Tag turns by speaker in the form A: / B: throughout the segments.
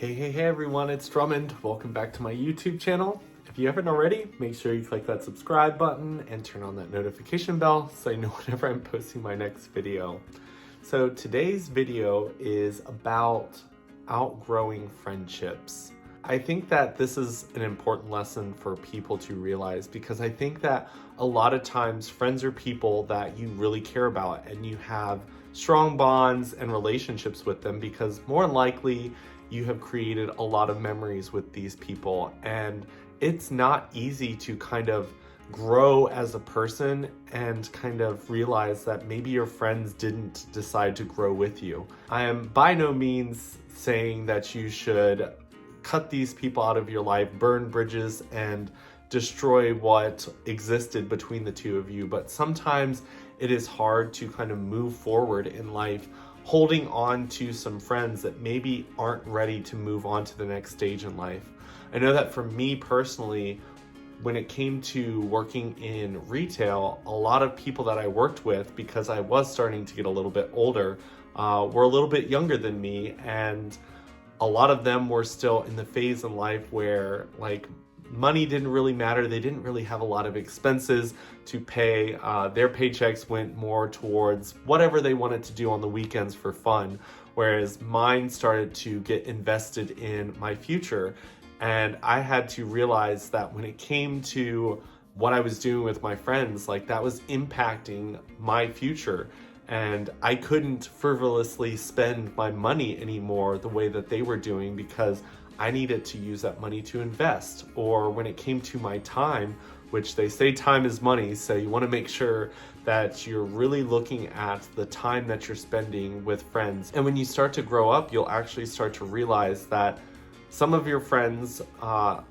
A: Hey everyone, it's Drummond. Welcome back to my YouTube channel. If you haven't already, make sure you click that subscribe button and turn on that notification bell so you know whenever I'm posting my next video. So today's video is about outgrowing friendships. I think that this is an important lesson for people to realize because I think that a lot of times friends are people that you really care about and you have strong bonds and relationships with them because more than likely you have created a lot of memories with these people, and it's not easy to kind of grow as a person and kind of realize that maybe your friends didn't decide to grow with you. I am by no means saying that you should cut these people out of your life, burn bridges, and destroy what existed between the two of you, but sometimes it is hard to kind of move forward in life holding on to some friends that maybe aren't ready to move on to the next stage in life. I know that for me personally, when it came to working in retail, a lot of people that I worked with, because I was starting to get a little bit older, were a little bit younger than me, and a lot of them were still in the phase in life where money didn't really matter. They didn't really have a lot of expenses to pay. Their paychecks went more towards whatever they wanted to do on the weekends for fun, whereas mine started to get invested in my future. And I had to realize that when it came to what I was doing with my friends, that was impacting my future. And I couldn't frivolously spend my money anymore the way that they were doing because I needed to use that money to invest. Or when it came to my time, which they say time is money, so you want to make sure that you're really looking at the time that you're spending with friends. And when you start to grow up, you'll actually start to realize that some of your friends,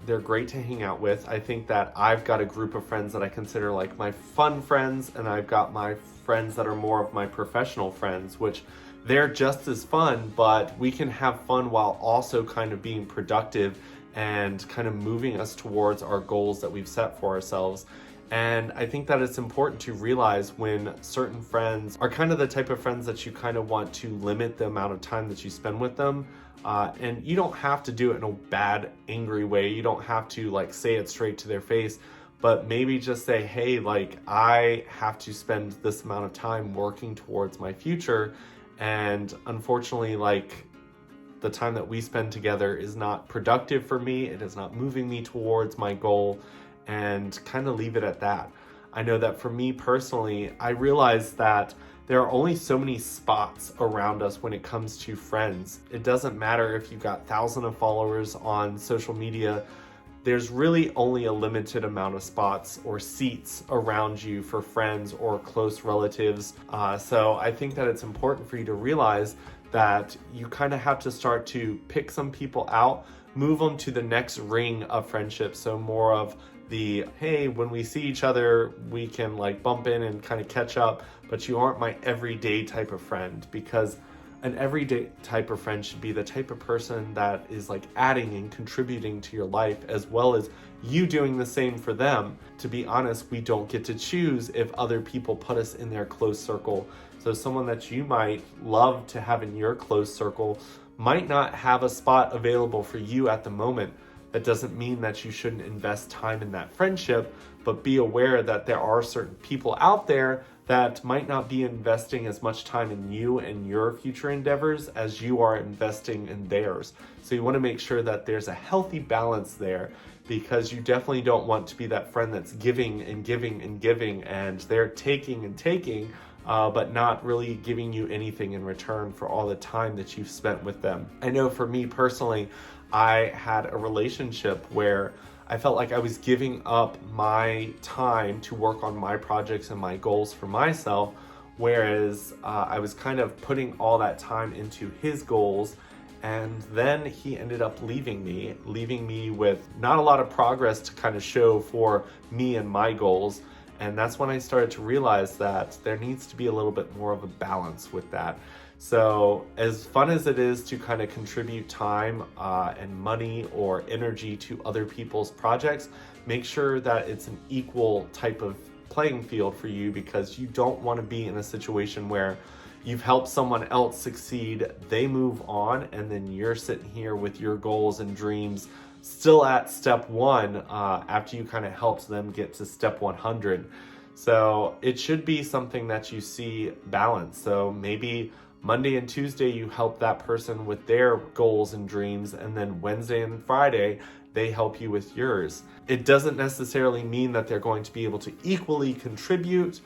A: they're great to hang out with. I think that I've got a group of friends that I consider like my fun friends, and I've got my friends that are more of my professional friends, which they're just as fun, but we can have fun while also kind of being productive and kind of moving us towards our goals that we've set for ourselves. And I think that it's important to realize when certain friends are kind of the type of friends that you kind of want to limit the amount of time that you spend with them. And you don't have to do it in a bad, angry way. You don't have to say it straight to their face, but maybe just say, hey, I have to spend this amount of time working towards my future. And unfortunately, the time that we spend together is not productive for me. It is not moving me towards my goal, and kind of leave it at that. I know that for me personally, I realize that there are only so many spots around us when it comes to friends. It doesn't matter if you've got thousands of followers on social media. There's really only a limited amount of spots or seats around you for friends or close relatives. So I think that it's important for you to realize that you kind of have to start to pick some people out, move them to the next ring of friendship. So more of the, hey, when we see each other, we can bump in and kind of catch up, but you aren't my everyday type of friend, because an everyday type of friend should be the type of person that is adding and contributing to your life, as well as you doing the same for them. To be honest, we don't get to choose if other people put us in their close circle. So someone that you might love to have in your close circle might not have a spot available for you at the moment. That doesn't mean that you shouldn't invest time in that friendship, but be aware that there are certain people out there that might not be investing as much time in you and your future endeavors as you are investing in theirs. So you want to make sure that there's a healthy balance there, because you definitely don't want to be that friend that's giving and giving and giving, and they're taking and taking, but not really giving you anything in return for all the time that you've spent with them. I know for me personally, I had a relationship where I felt like I was giving up my time to work on my projects and my goals for myself, whereas I was kind of putting all that time into his goals. And then he ended up leaving me with not a lot of progress to kind of show for me and my goals. And that's when I started to realize that there needs to be a little bit more of a balance with that. So as fun as it is to kind of contribute time and money or energy to other people's projects, make sure that it's an equal type of playing field for you, because you don't want to be in a situation where you've helped someone else succeed, they move on, and then you're sitting here with your goals and dreams still at step one after you kind of helped them get to step 100. So it should be something that you see balanced. So maybe Monday and Tuesday you help that person with their goals and dreams, and then Wednesday and Friday they help you with yours. It doesn't necessarily mean that they're going to be able to equally contribute,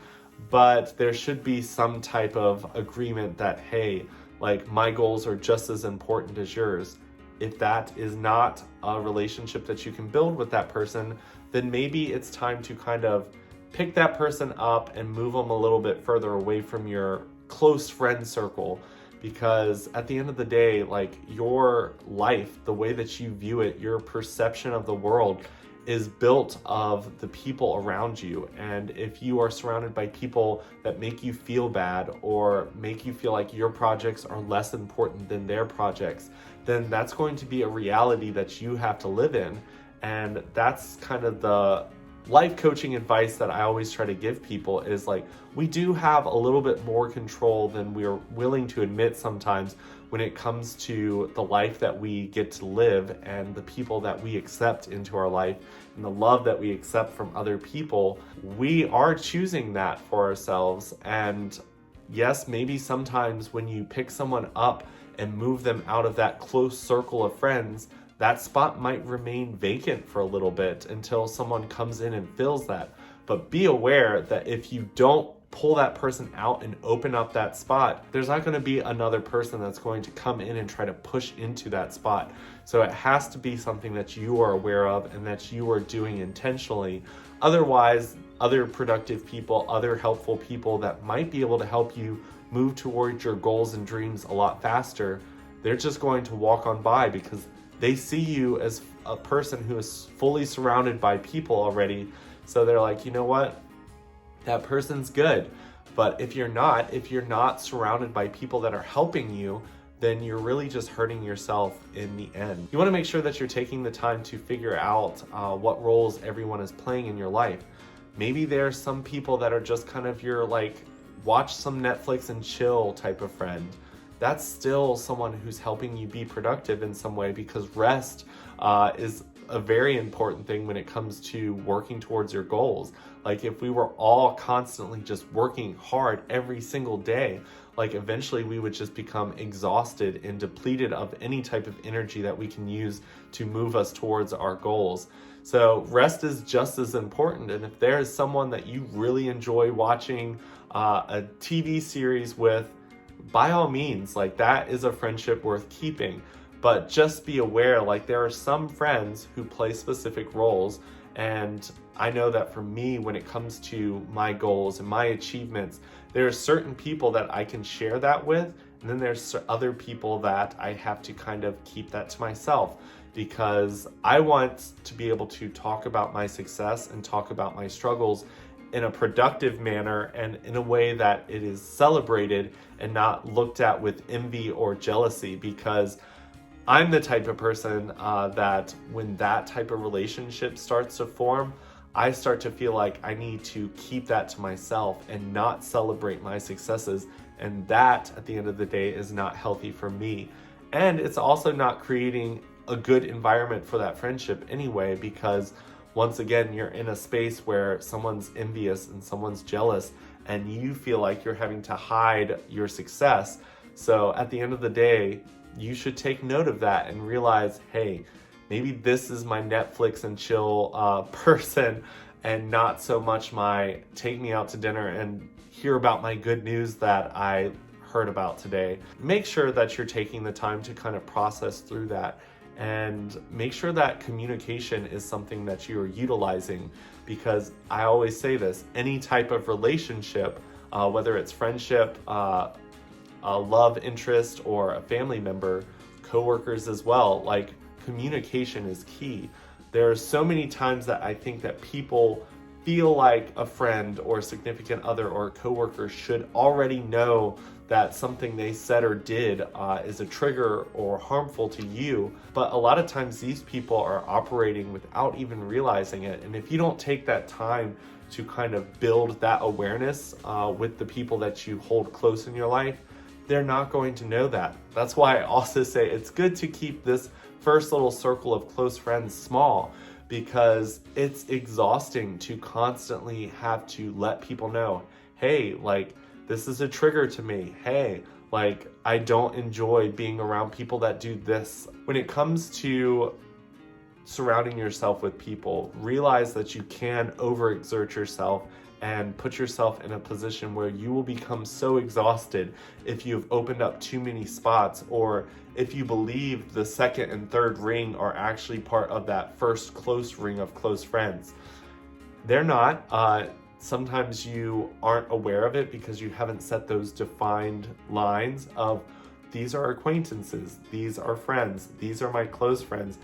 A: but there should be some type of agreement that, hey, like my goals are just as important as yours. If that is not a relationship that you can build with that person, then maybe it's time to kind of pick that person up and move them a little bit further away from your close friend circle. Because at the end of the day, like your life, the way that you view it, your perception of the world is built of the people around you. And if you are surrounded by people that make you feel bad or make you feel like your projects are less important than their projects, then that's going to be a reality that you have to live in. And that's kind of the life coaching advice that I always try to give people is like, we do have a little bit more control than we're willing to admit sometimes when it comes to the life that we get to live and the people that we accept into our life and the love that we accept from other people. We are choosing that for ourselves. And yes, maybe sometimes when you pick someone up and move them out of that close circle of friends, that spot might remain vacant for a little bit until someone comes in and fills that. But be aware that if you don't pull that person out and open up that spot, there's not going to be another person that's going to come in and try to push into that spot. So it has to be something that you are aware of and that you are doing intentionally. Otherwise, other productive people, other helpful people that might be able to help you move towards your goals and dreams a lot faster, they're just going to walk on by because they see you as a person who is fully surrounded by people already. So they're like, you know what? That person's good. But if you're not surrounded by people that are helping you, then you're really just hurting yourself in the end. You want to make sure that you're taking the time to figure out what roles everyone is playing in your life. Maybe there's some people that are just kind of your like, watch some Netflix and chill type of friend. That's still someone who's helping you be productive in some way, because rest is a very important thing when it comes to working towards your goals. Like if we were all constantly just working hard every single day, like eventually we would just become exhausted and depleted of any type of energy that we can use to move us towards our goals. So rest is just as important. And if there is someone that you really enjoy watching a TV series with, by all means, like that is a friendship worth keeping. But just be aware, like there are some friends who play specific roles. And I know that for me, when it comes to my goals and my achievements, there are certain people that I can share that with. And then there's other people that I have to kind of keep that to myself, because I want to be able to talk about my success and talk about my struggles in a productive manner and in a way that it is celebrated and not looked at with envy or jealousy. Because I'm the type of person that when that type of relationship starts to form, I start to feel like I need to keep that to myself and not celebrate my successes. And that, at the end of the day, is not healthy for me. And it's also not creating a good environment for that friendship anyway, because once again, you're in a space where someone's envious and someone's jealous, and you feel like you're having to hide your success. So at the end of the day, you should take note of that and realize, hey, maybe this is my Netflix and chill person, and not so much my take me out to dinner and hear about my good news that I heard about today. Make sure that you're taking the time to kind of process through that, and make sure that communication is something that you are utilizing. Because I always say this, any type of relationship, whether it's friendship, a love interest, or a family member, coworkers as well, like communication is key. There are so many times that I think that people feel like a friend or significant other or a coworker should already know that something they said or did is a trigger or harmful to you. But a lot of times these people are operating without even realizing it. And if you don't take that time to kind of build that awareness with the people that you hold close in your life, they're not going to know that. That's why I also say it's good to keep this first little circle of close friends small, because it's exhausting to constantly have to let people know, hey, like, this is a trigger to me. Hey, like, I don't enjoy being around people that do this. When it comes to surrounding yourself with people, realize that you can overexert yourself and put yourself in a position where you will become so exhausted if you've opened up too many spots, or if you believe the second and third ring are actually part of that first close ring of close friends. They're not. Sometimes you aren't aware of it because you haven't set those defined lines of, these are acquaintances, these are friends, these are my close friends,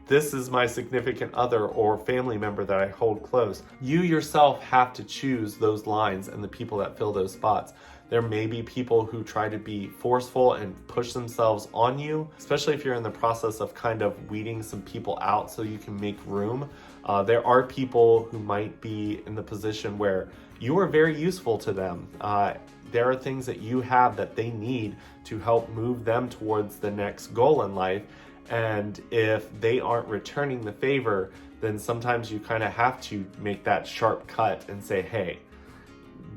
A: this is my significant other or family member that I hold close. You yourself have to choose those lines and the people that fill those spots. There may be people who try to be forceful and push themselves on you, especially if you're in the process of kind of weeding some people out so you can make room. There are people who might be in the position where you are very useful to them. There are things that you have that they need to help move them towards the next goal in life. And if they aren't returning the favor, then sometimes you kind of have to make that sharp cut and say, hey,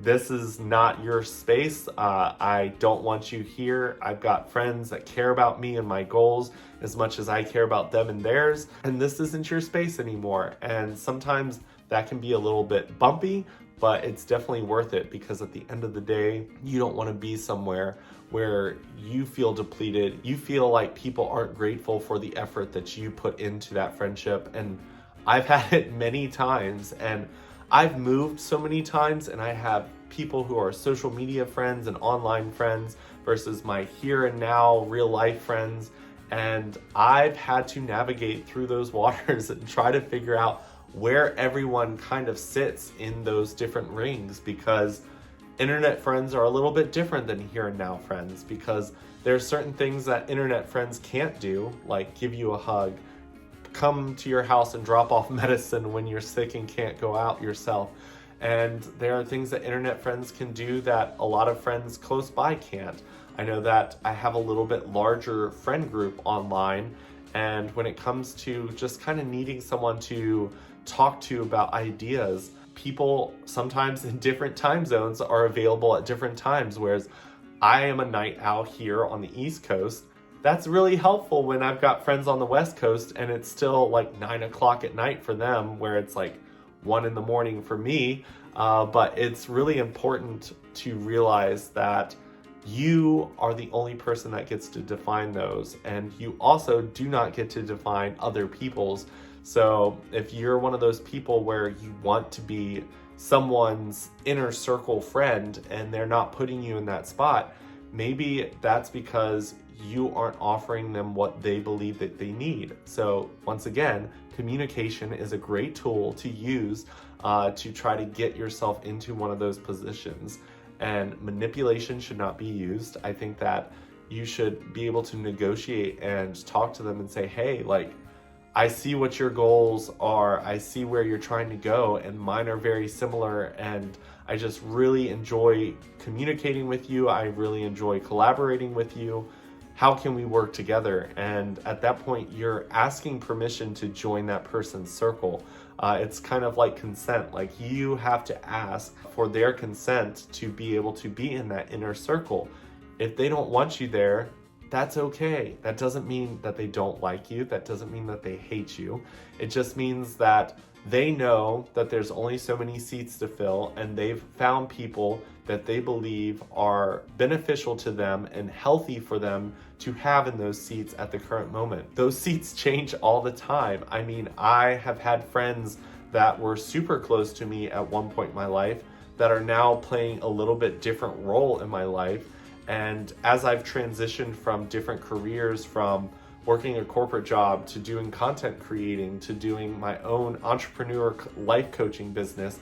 A: this is not your space. I don't want you here. I've got friends that care about me and my goals as much as I care about them and theirs. And this isn't your space anymore. And sometimes that can be a little bit bumpy, but it's definitely worth it, because at the end of the day, you don't want to be somewhere where you feel depleted. You feel like people aren't grateful for the effort that you put into that friendship. And I've had it many times, and I've moved so many times, and I have people who are social media friends and online friends versus my here and now real life friends. And I've had to navigate through those waters and try to figure out where everyone kind of sits in those different rings, because internet friends are a little bit different than here and now friends, because there's certain things that internet friends can't do, like give you a hug, come to your house and drop off medicine when you're sick and can't go out yourself. And there are things that internet friends can do that a lot of friends close by can't. I know that I have a little bit larger friend group online, and when it comes to just kind of needing someone to talk to about ideas, people sometimes in different time zones are available at different times, whereas I am a night owl here on the East Coast. That's really helpful when I've got friends on the West Coast and it's still like 9 o'clock at night for them, where it's like 1 in the morning for me. But it's really important to realize that you are the only person that gets to define those, and you also do not get to define other people's. So if you're one of those people where you want to be someone's inner circle friend and they're not putting you in that spot, maybe that's because you aren't offering them what they believe that they need. So once again, communication is a great tool to use to try to get yourself into one of those positions. And manipulation should not be used. I think that you should be able to negotiate and talk to them and say, hey, like, I see what your goals are. I see where you're trying to go, and mine are very similar. And I just really enjoy communicating with you. I really enjoy collaborating with you. How can we work together? And at that point, you're asking permission to join that person's circle. It's kind of like consent. Like, you have to ask for their consent to be able to be in that inner circle. If they don't want you there, that's okay. That doesn't mean that they don't like you. That doesn't mean that they hate you. It just means that they know that there's only so many seats to fill, and they've found people that they believe are beneficial to them and healthy for them to have in those seats at the current moment. Those seats change all the time. I mean, I have had friends that were super close to me at one point in my life that are now playing a little bit different role in my life. And as I've transitioned from different careers, from working a corporate job to doing content creating to doing my own entrepreneur life coaching business,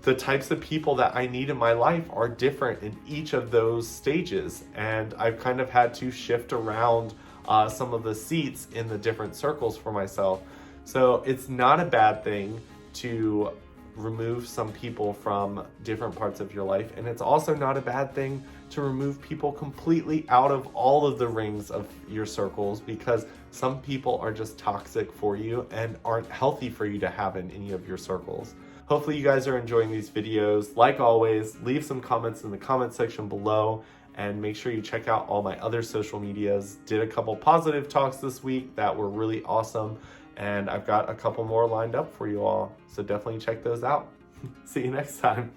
A: the types of people that I need in my life are different in each of those stages. And I've kind of had to shift around some of the seats in the different circles for myself. So it's not a bad thing to remove some people from different parts of your life. And it's also not a bad thing to remove people completely out of all of the rings of your circles, because some people are just toxic for you and aren't healthy for you to have in any of your circles. Hopefully you guys are enjoying these videos. Like always, leave some comments in the comment section below, and make sure you check out all my other social medias. Did a couple positive talks this week that were really awesome, and I've got a couple more lined up for you all. So definitely check those out. See you next time.